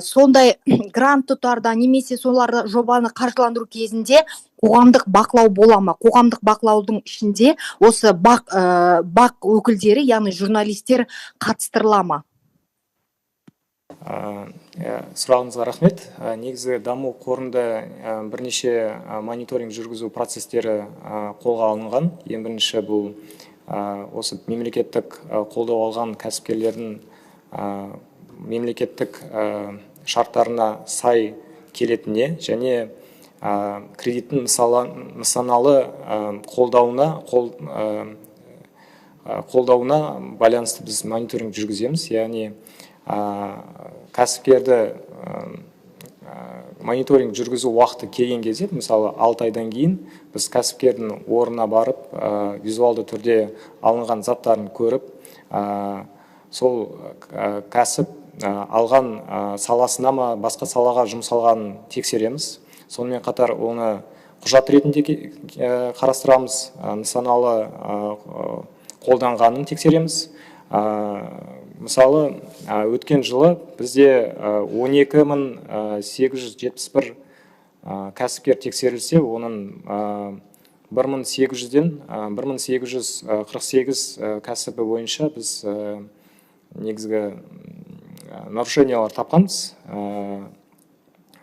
S7: сондай грант тұтарда немесе соларды жобаны қаржыландыру кезінде қоғамдық бақылау бола ма? Қоғамдық бақылаудың ішінде осы бақ өкілдері, яғни журналистер қатыстырыла ма?
S3: Сұрағыңызға рахмет. Негізі даму қорында бірнеше мониторинг жүргізу процестері қолға алынған. Ең бірінші бұл осы мемлекеттік қолдау алған кәсіпкерлердің мемлекеттік шарттарына сай келетіне және кредиттің нысаналы қолдауына байланысты біз мониторинг жүргіземіз. Яғни кәсіпкерді мониторинг жүргізу уақыты келген кезде, мысалы 6 айдан кейін біз кәсіпкердің орнына барып визуалды түрде алынған заттарын көріп, сол кәсіп алған саласына ма, басқа салаға жұмсалғанын тексереміз. Сонымен қатар оны құжат ретінде қарастырамыз, нысаналы қолданғанын тексереміз. Мысалы, өткен жылы бізде 12.871 кәсіпкер тексерілсе, оның 1800-ден 1848 кәсібі бойынша біз негізгі нарушениялар тапқанбыз.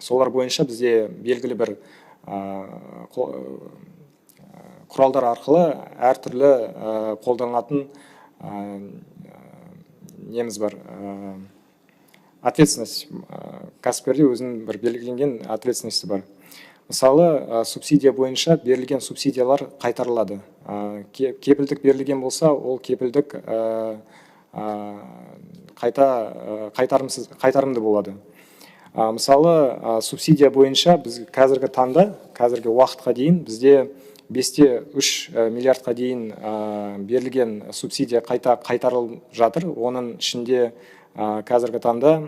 S3: Солар бойынша бізде белгілі бір құралдар арқылы әртүрлі қолданылатын неміз бар, ответственность, кәсіпкерде өзінің бір белгіленген ответственности бар. Мысалы, субсидия бойынша берілген субсидиялар қайтарылады. Кепілдік берілген болса, ол кепілдік қайтарымды болады. Мысалы, субсидия бойынша біз қазіргі таңда, қазіргі уақытқа дейін бізде 5-3 миллиардқа дейін берілген субсидия қайтарылып жатыр. Оның ішінде қазіргі таңда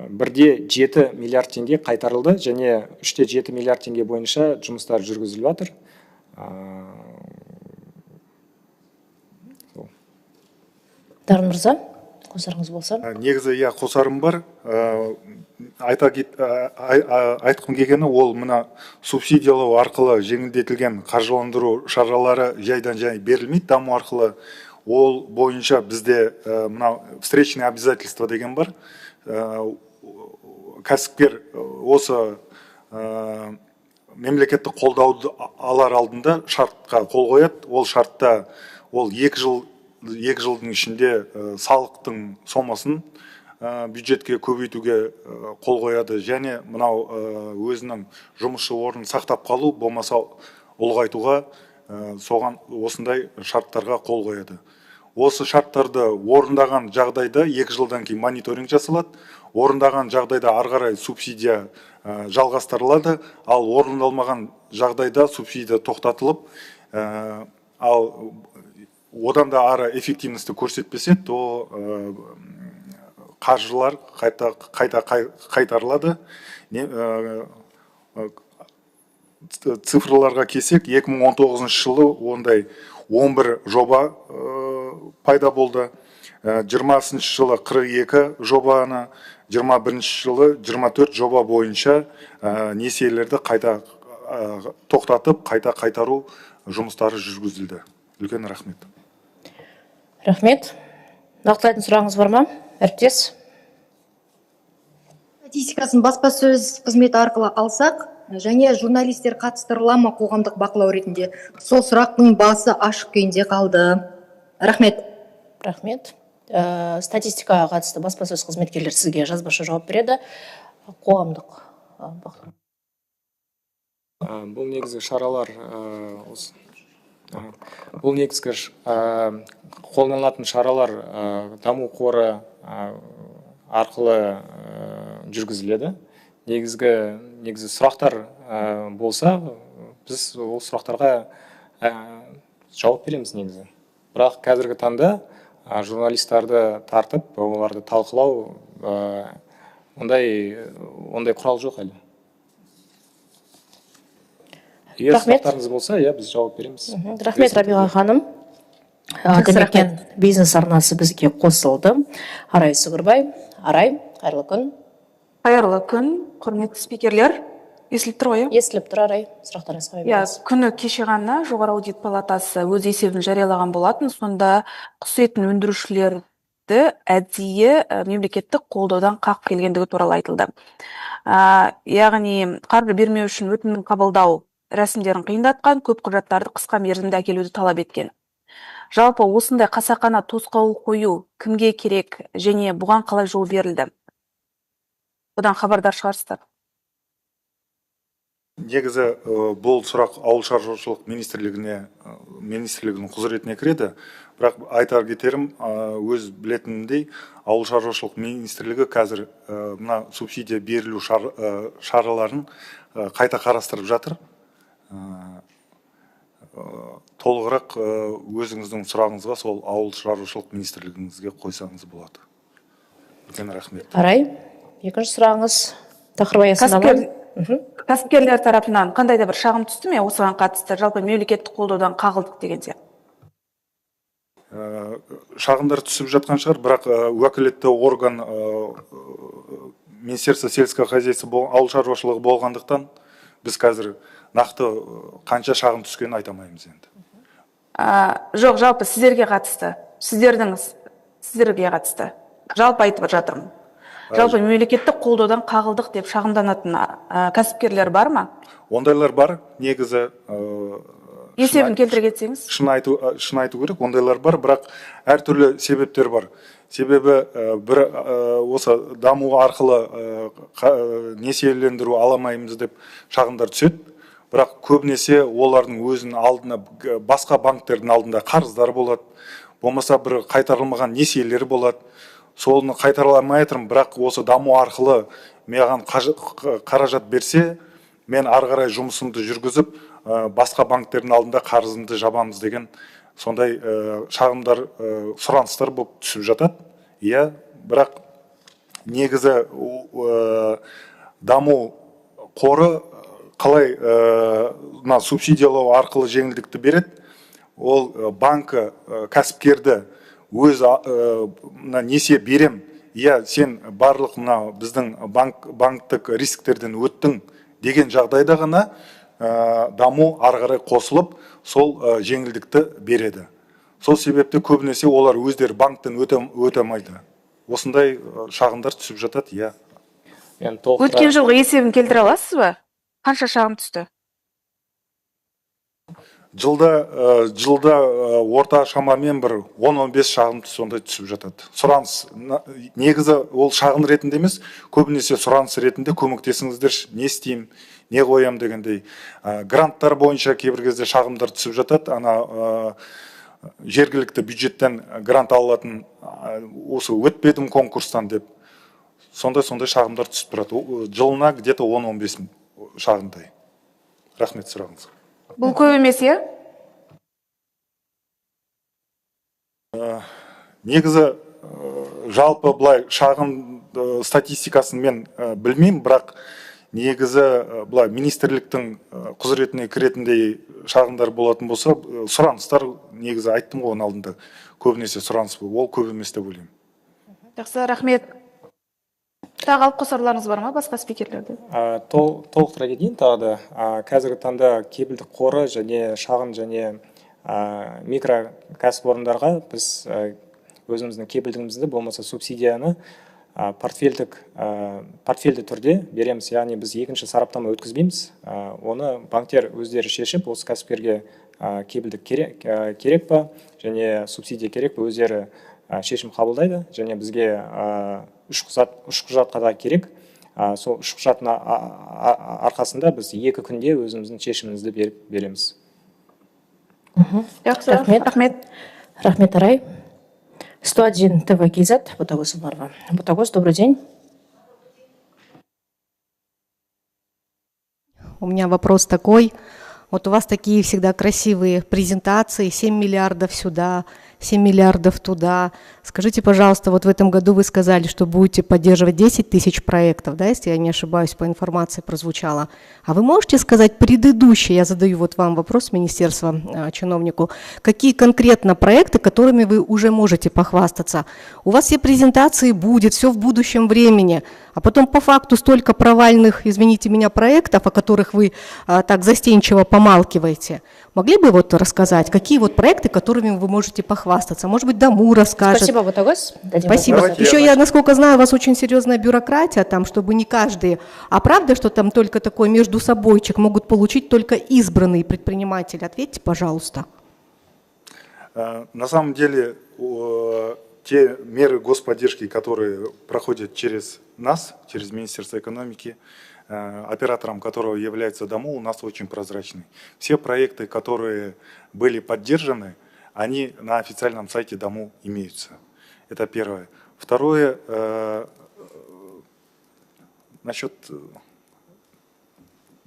S3: 1,7 миллиард теңге қайтарылды, және 3,7 миллиард теңге бойынша жұмыстар жүргізіліп жатыр.
S1: Дарын мырза, қосарыңыз болса.
S2: Негізі қосарым бар. Айтқым келгені, ол мына субсидиялау арқылы жеңілдетілген қаржыландыру шаралары жайдан жай берілмейді, даму арқылы. Ол бойынша бізде мына встречный обязательство деген бар. Кәсіпкер осы мемлекеттік қолдауды алар алдында шартқа қол қояды. Ол шартта ол 2 жылдың ішінде салықтың сомасын бюджетке көбейтуге қол қояды, және мынау өзінің жұмысшы орнын сақтап қалу, болмаса ұлғайтуға соған осындай шарттарға қол қояды. Осы шарттарды орындаған жағдайда 2 жылдан кейін мониторинг жасалады. Орындаған жағдайда арғарай субсидия жалғастырылады, ал орындалмаған жағдайда субсидия тоқтатылып, ал одан да ары эффективності көрсетпесе, то қаржылар қайта қайтарылады. Цифрларға келсек, 2019 жылы ондай 11 жоба пайда болды. 20 жылы 42 жобаны, 21 жылы 24 жоба бойынша несиелерді қайта тоқтатып, қайта қайтару жұмыстары жүргізілді. Үлкен рахмет.
S1: Рахмет. Нақтылайтын сұрағыңыз бар ма? Әріптес.
S7: Статистикасын баспасөз қызметі арқылы алсақ, және журналистер қатыстырыла ма қоғамдық бақылау ретінде? Сол сұрақтың басы ашық күйінде қалды. Рахмет.
S1: Рахмет. Статистикаға қатысты баспасөз қызметкерлер сізге жазбаша жауап береді. Қоғамдық бақылау.
S3: Бұл негізгі шаралар, бұл негізгі қолданылатын шаралар даму қоры арқылы жүргізіледі. Негізгі сұрақтар болса, біз ол сұрақтарға жауап береміз негізі. Бірақ қазіргі таңда журналистерді тартып, оларды талқылау, ондай құрал жоқ әлі. Егер сұрақтарыңыз болса, біз жауап береміз.
S1: Рахмет, Рабиға ханым. Атамекен бизнес арнасы бізге қосылды. Арай Сүгірбай. Арай, қайырлы күн.
S8: Қайырлы күн, құрметті спикерлер. Естіліп тұр ғой?
S1: Естіліп тұр, Арай. Сұрақтарыңызға беріңіз.
S8: Күні кеше ғана Жоғары аудит палатасы өз есебін жариялаған болатын. Сонда құс етін өндірушілерді әдейі мемлекеттік қолдаудан қақ келгендігі туралы айтылды. Яғни қаржы бермеу үшін өтінім қабылдау рәсімдерін қиындатқан, көп құжаттарды қысқа мерзімде әкелуді талап еткен. Жалпы осындай қасақана тосқауыл қою кімге керек және бұған қалай жол берілді? Бұдан хабардар шығарсыздар.
S2: Негізі бұл сұрақ ауыл шаруашылық министрлігінің құзыретіне кіреді. Бірақ айтар кетерім, өз білетінімдей, ауыл шаруашылық министрлігі қазір мына субсидия берілу шараларын қайта қарастырып жатыр. Толығырақ өзіңіздің сұрағыңызға сол ауыл шаруашылық министрлігіңізге қойсаңыз болады. Үлкен рахмет.
S1: Арай, екінші сұрағыңыз тақырып аясында ма?
S8: Кәсіпкерлер тарапынан қандай да бір шағым түсті ме осыған қатысты, жалпы мемлекеттік қолдаудан қағылдық дегенде?
S2: Шағымдар түсіп жатқан шығар, бірақ уәкілетті орган Министерство сельского хозяйства ауыл шаруашылығы болғандықтан біз қазір нақты қанша шағым түскенін айтамаймыз енді.
S8: Жоқ, жалпы сіздерге қатысты, сіздерге қатысты. Жалпы айтып жатырмын. Жалпы мемлекеттік қолдаудан қағылдық деп шағымданатын кәсіпкерлер бар ма?
S2: Ондайлар бар. Негізі
S8: Есебін келтіре кетсеңіз.
S2: шын айту керек, ондайлар бар, бірақ әртүрлі себептер бар. Себебі бір осы даму арқылы несиелендіру аламаймыз деп шағымдар түседі. Бірақ көбінесе олардың өзінің алдына басқа банктердің алдында қарыздар болады. Болмаса бір қайтарылмаған несиелері болады. Солны қайтараламай жатырмын, бірақ осы даму арқылы маған қаражат берсе, мен ары қарай жұмысымды жүргізіп, басқа банктердің алдында қарызымды жабамыз деген сондай шағымдар, сұраныстар болып түсіп жатады. Иә, бірақ негізі даму қоры қалай субсидиялау арқылы жеңілдікті береді. Ол банкі кәсіпкерді өз несие берем, иә, сен барлық біздің банктік рисктерден өттің деген жағдайда ғана даму ары қарай қосылып, сол жеңілдікті береді. Сол себепті көбінесе олар өздері банктен өте алмайды. Осындай шағымдар түсіп жатады, иә.
S8: Өткен жылғы есебін келтіре аласыз ба? Қанша шағым түсті?
S2: Жылда орта шамамен бір 10-15 шағым сондай түсіп жатады. Сұраныс, негізі ол шағын ретінде емес, көбінесе сұраныс ретінде көмектесіңіздер, не істеймін, не қоям дегендей. Гранттар бойынша кейбір кезде шағымдар түсіп жатады. Жергілікті бюджеттен грант алатын, осы өтпедім конкурстан деп, сондай шағымдар түсіп тұрады. Жылына где-то 10-15 шағымдай. Рахмет сұрағыңызға.
S8: Бұл көп емес, е?
S2: Негізі жалпы бұлай шағын статистикасын мен білмеймін, бірақ негізі бұлай министрліктің құзыретіне кіретіндей шағындар болатын болса, сұраныстар негізі айттым ғой, оның алдында көбінесе сұраныс ол көп емес деп ойлаймын.
S8: Жақсы, рахмет. Тағы алып қосарларыңыз бар ма басқа спикерлерді?
S3: Толықтыра кетейін тағы да. Қазіргі таңда кепілдік қоры және шағын және микро кәсіпорындарға біз өзіміздің кепілдігімізді болмаса субсидияны портфельді түрде береміз. Яғни біз екінші сараптама өткізбейміз. Оны банктер өздері шешіп, осы кәсіпкерге кепілдік керек па және субсидия керек па, өздері шешім қабылдайды, және бізге үш құжатқа да керек. Сол үш құжаттың арқасында біз 2 күнде өзіміздің шешімімізді береміз.
S8: Жақсы, рахмет.
S1: Рахмет, Арай. 101 ТВ КЗ, Ботагөз Умарова. Ботагөз, добрый день.
S9: У меня вопрос такой. Вот у вас такие всегда красивые презентации, 7 миллиардов сюда, 7 миллиардов туда. Скажите, пожалуйста, вот в этом году вы сказали, что будете поддерживать 10 тысяч проектов, да, если я не ошибаюсь, по информации прозвучало. А вы можете сказать предыдущие, я задаю вот вам вопрос, министерство, чиновнику, какие конкретно проекты, которыми вы уже можете похвастаться? У вас все презентации будет, все в будущем времени, а потом по факту столько провальных, извините меня, проектов, о которых вы так застенчиво помалкиваете. Могли бы вот рассказать, какие вот проекты, которыми вы можете похвастаться? Может быть, Даму расскажет.
S1: Спасибо, Ботагөз.
S9: Спасибо. Еще я, насколько знаю, у вас очень серьезная бюрократия, там, чтобы не каждый. А правда, что там только такой между собойчик могут получить только избранные предприниматели? Ответьте, пожалуйста.
S2: На самом деле, те меры господдержки, которые проходят через нас, через Министерство экономики, оператором которого является Даму, у нас очень прозрачный. Все проекты, которые были поддержаны, они на официальном сайте Даму имеются. Это первое. Второе, насчет...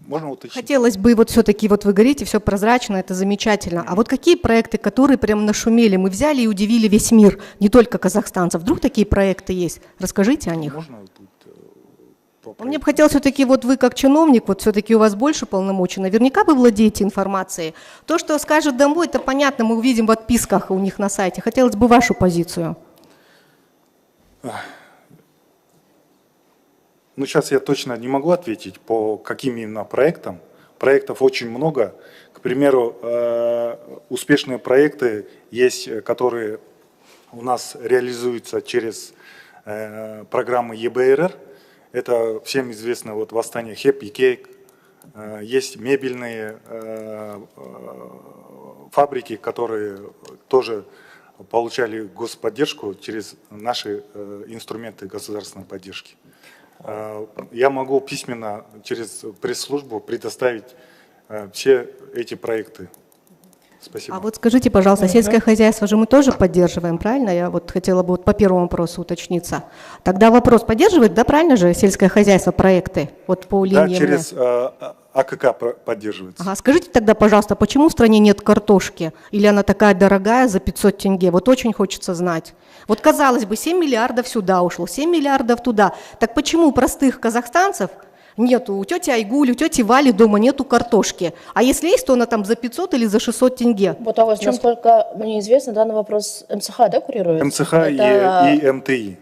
S2: Можно уточнить?
S9: Хотелось бы, вот все-таки, вот вы говорите, все прозрачно, это замечательно. А вот какие проекты, которые прям нашумели, мы взяли и удивили весь мир, не только казахстанцев? Вдруг такие проекты есть? Расскажите о них.
S2: Можно?
S9: Мне бы хотелось все-таки, вот вы как чиновник, вот все-таки у вас больше полномочий, наверняка вы владеете информацией. То, что скажет Даму, это понятно, мы увидим в отписках у них на сайте. Хотелось бы вашу позицию.
S2: Ну, сейчас я точно не могу ответить, по каким именно проектам. Проектов очень много. К примеру, успешные проекты есть, которые у нас реализуются через программы ЕБРР. Это всем известно, вот восстание Happy Cake, Есть мебельные фабрики, которые тоже получали господдержку через наши инструменты государственной поддержки. Я могу письменно через пресс-службу предоставить все эти проекты. Спасибо.
S9: А вот скажите, пожалуйста, сельское хозяйство же мы тоже поддерживаем, правильно? Я вот хотела бы вот по первому вопросу уточниться. Тогда вопрос поддерживает, да, правильно же, сельское хозяйство проекты вот по линиям?
S2: Да, через АКК поддерживается.
S9: Ага, скажите тогда, пожалуйста, почему в стране нет картошки? Или она такая дорогая за 500 тенге? Вот очень хочется знать. Вот казалось бы, 7 миллиардов сюда ушло, 7 миллиардов туда. Так почему у простых казахстанцев нету? У тети Айгуль, у тети Вали дома нету картошки. А если есть, то она там за 500 или за 600 тенге.
S1: Ботагоз, насколько мне известно, данный вопрос МЦХ, да, курирует?
S2: МЦХ и МТИ.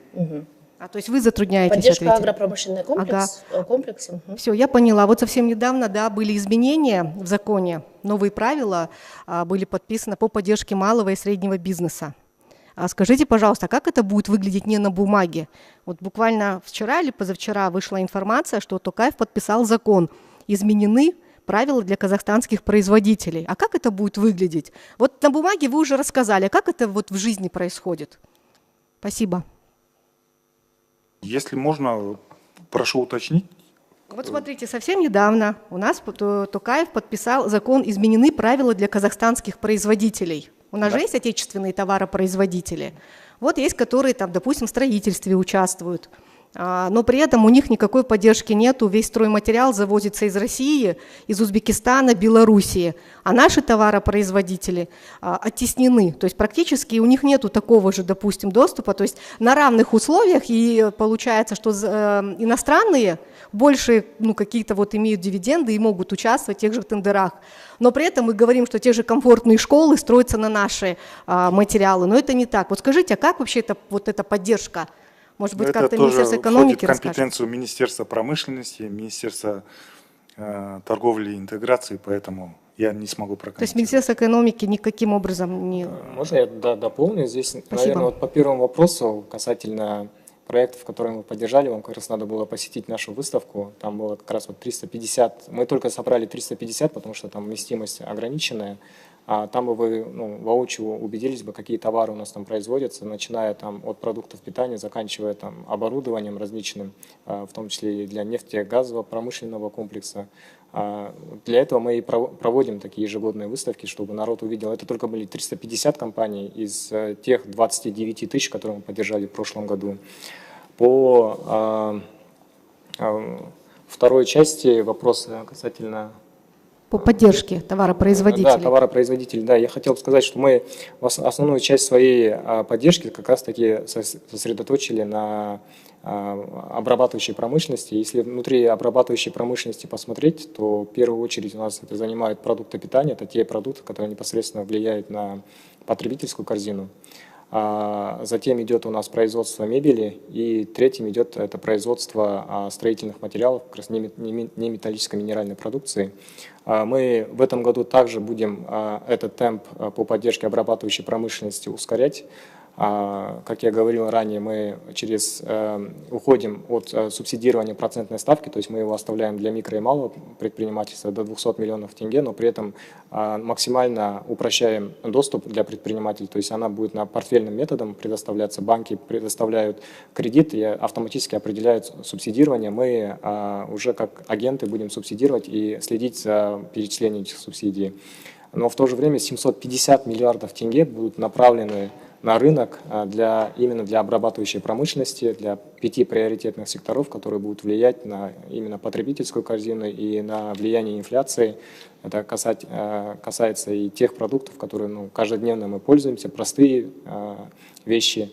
S9: То есть вы затрудняетесь
S1: Поддержка
S9: ответить?
S1: агропромышленный комплекс.
S9: Все, я поняла. Вот совсем недавно, да, были изменения в законе, новые правила были подписаны по поддержке малого и среднего бизнеса. Скажите, пожалуйста, как это будет выглядеть не на бумаге? Вот буквально вчера или позавчера вышла информация, что Токаев подписал закон. Изменены правила для казахстанских производителей. А как это будет выглядеть? Вот на бумаге вы уже рассказали, а как это вот в жизни происходит? Спасибо.
S2: Если можно, прошу уточнить.
S9: Вот смотрите, совсем недавно у нас Токаев подписал закон «Изменены правила для казахстанских производителей». У нас же есть отечественные товаропроизводители. Вот есть, которые там, допустим, в строительстве участвуют. Но при этом у них никакой поддержки нету, весь стройматериал завозится из России, из Узбекистана, Белоруссии, а наши товаропроизводители оттеснены, то есть практически у них нету такого же, допустим, доступа, то есть на равных условиях, и получается, что иностранные больше какие-то вот имеют дивиденды и могут участвовать в тех же тендерах, но при этом мы говорим, что те же комфортные школы строятся на наши материалы, но это не так. Вот скажите, а как вообще эта поддержка? Может быть, как-то Министерство экономики расскажет?
S2: Это тоже входит в компетенцию Министерства промышленности, Министерства торговли и интеграции, поэтому я не смогу прокомментировать.
S9: То есть Министерство экономики никаким образом не...
S3: Можно я дополню здесь?
S9: Спасибо.
S3: Наверное, вот по первому вопросу касательно проектов, которые мы поддержали, вам как раз надо было посетить нашу выставку. Там было как раз вот 350, мы только собрали 350, потому что там вместимость ограниченная. А там бы вы воочию убедились бы, какие товары у нас там производятся, начиная там от продуктов питания, заканчивая там оборудованием различным, в том числе и для нефтегазового промышленного комплекса. Для этого мы и проводим такие ежегодные выставки, чтобы народ увидел. Это только были 350 компаний из тех 29 тысяч, которые мы поддержали в прошлом году. По второй части вопроса касательно...
S9: По поддержке товаропроизводителей.
S3: Да, товаропроизводителей. Да, я хотел бы сказать, что мы основную часть своей поддержки как раз-таки сосредоточили на обрабатывающей промышленности. Если внутри обрабатывающей промышленности посмотреть, то в первую очередь у нас это занимают продукты питания, это те продукты, которые непосредственно влияют на потребительскую корзину. Затем идет у нас производство мебели, и третьим идет это производство строительных материалов, как раз неметаллической минеральной продукции. Мы в этом году также будем этот темп по поддержке обрабатывающей промышленности ускорять. Как я говорил ранее, мы уходим от субсидирования процентной ставки, то есть мы его оставляем для микро и малого предпринимательства до 200 миллионов тенге, но при этом максимально упрощаем доступ для предпринимателей, то есть она будет на портфельным методом предоставляться, банки предоставляют кредит и автоматически определяют субсидирование, мы уже как агенты будем субсидировать и следить за перечислением этих субсидий. Но в то же время 750 миллиардов тенге будут направлены на рынок именно для обрабатывающей промышленности, для 5 приоритетных секторов, которые будут влиять на именно потребительскую корзину и на влияние инфляции. Это касается и тех продуктов, которые каждодневно мы пользуемся, простые вещи.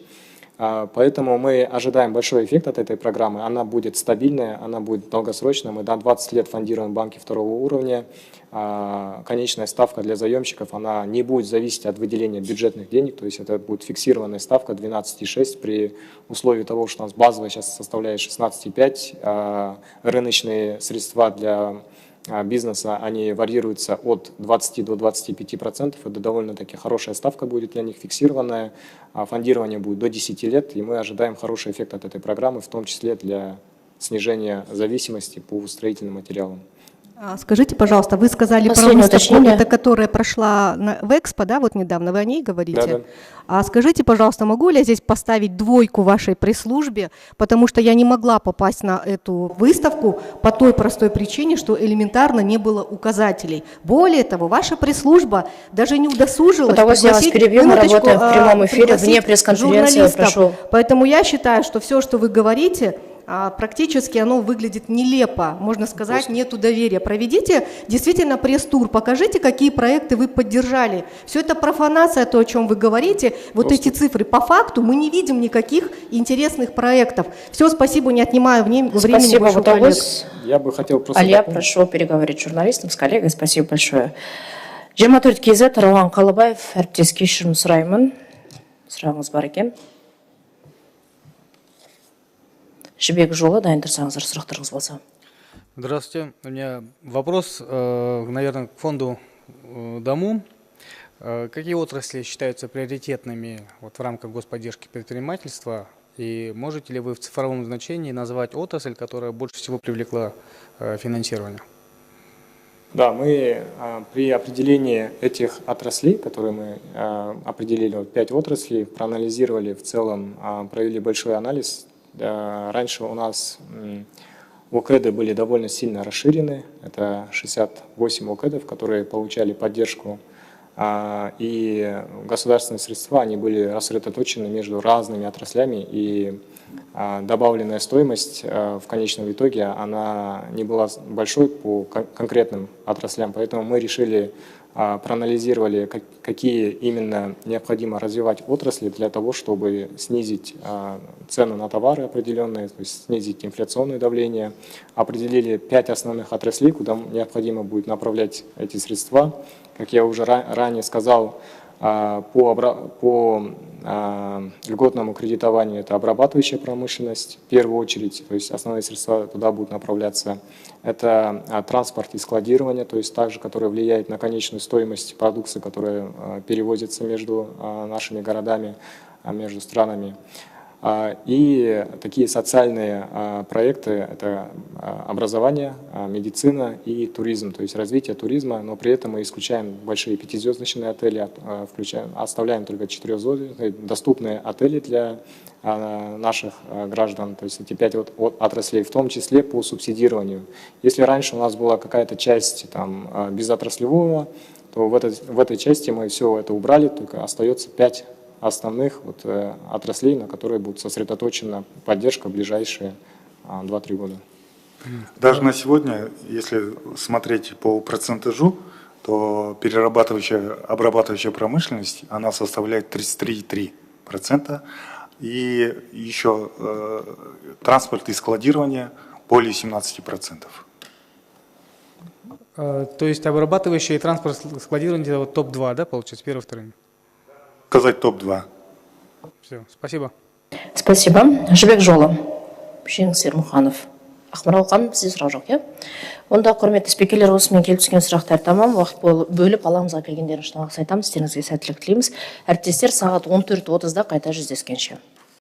S3: Поэтому мы ожидаем большой эффект от этой программы. Она будет стабильная, она будет долгосрочная. Мы до 20 лет фондируем банки второго уровня. Конечная ставка для заемщиков, она не будет зависеть от выделения бюджетных денег, то есть это будет фиксированная ставка 12,6 при условии того, что у нас базовая сейчас составляет 16,5, рыночные средства для бизнеса, они варьируются от 20 до 25%. Это довольно-таки хорошая ставка будет для них, фиксированная. Фондирование будет до 10 лет, и мы ожидаем хороший эффект от этой программы, в том числе для снижения зависимости по строительным материалам.
S9: Скажите, пожалуйста, вы сказали про
S1: Последнее
S9: выставку,
S1: уточнение.
S9: это которая прошла в Экспо, да, вот недавно, вы о ней говорите?
S3: Да.
S9: А скажите, пожалуйста, могу ли я здесь поставить 2 вашей пресс-службе, потому что я не могла попасть на эту выставку по той простой причине, что элементарно не было указателей. Более того, ваша пресс-служба даже не удосужилась
S1: Вот того, я вас перебью, мы работаем в прямом эфире, вне пресс-конференции,
S9: журналистов.
S1: прошу.
S9: Поэтому я считаю, что все, что вы говорите, практически оно выглядит нелепо, можно сказать, нету доверия. Проведите действительно пресс-тур, покажите, какие проекты вы поддержали. Все это профанация, то, о чем вы говорите, вот эти цифры. По факту мы не видим никаких интересных проектов. Все, спасибо, не отнимаю времени
S1: Спасибо,
S9: ваших коллег.
S1: Бутагос.
S3: Я бы хотел просто
S1: Алия,
S3: дополнить.
S1: прошу переговорить с журналистом, с коллегой. Спасибо большое. 24 KZ, Рауан Қалыбаев, әріптес кешірім сұраймын. Сұрағыңыз бар екен. Жібек Жолы, дайын тұрсаңыздар, сұрақтарыңыз болса.
S10: Здравствуйте. У меня вопрос, наверное, к фонду ДАМУ. Какие отрасли считаются приоритетными вот, в рамках господдержки предпринимательства? И можете ли вы в цифровом значении назвать отрасль, которая больше всего привлекла финансирование?
S3: Да, мы при определении этих отраслей, которые мы определили, вот 5 отраслей, проанализировали в целом, провели большой анализ. Раньше у нас ОКЭДы были довольно сильно расширены. Это 68 ОКЭДов, которые получали поддержку. И государственные средства, они были рассредоточены между разными отраслями. И добавленная стоимость в конечном итоге, она не была большой по конкретным отраслям. Поэтому мы решили, проанализировали, какие именно необходимо развивать отрасли для того, чтобы снизить цены на товары определенные, то есть снизить инфляционное давление. Определили 5 основных отраслей, куда необходимо будет направлять эти средства. Как я уже ранее сказал, по льготному кредитованию это обрабатывающая промышленность в первую очередь, то есть основные средства туда будут направляться. Это транспорт и складирование, то есть также, которое влияет на конечную стоимость продукции, которая перевозится между нашими городами, между странами. И такие социальные проекты – это образование, медицина и туризм, то есть развитие туризма, но при этом мы исключаем большие 5-звездочные отели, оставляем только 4-звездочные, доступные отели для наших граждан, то есть эти 5 отраслей, в том числе по субсидированию. Если раньше у нас была какая-то часть там, безотраслевого, то в этой части мы все это убрали, только остается 5 основных отраслей, на которые будет сосредоточена поддержка в ближайшие 2-3 года.
S2: Даже на сегодня, если смотреть по процентажу, то перерабатывающая, обрабатывающая промышленность, она составляет 33,3%. И еще транспорт и складирование более 17%.
S10: То есть обрабатывающие и транспорт складирование это вот топ-2, да, получается, первый, второй?
S2: Сказать топ-2.
S10: Все, спасибо.
S1: Спасибо. Жібек Жолы, Жеңіс Ермұханов. Ақмарал ханым, сізде сұрақ жоқ, иә? Онда құрметті спикерлер, осымен келіп түскен сұрақтар тамам. Уақыт бөліп аламызға келгендерін үшін алғыс айтамыз. Сіздеріңізге сәттілік тілейміз. Әріптестер, сағат 14:30-да қайта жүздескенше.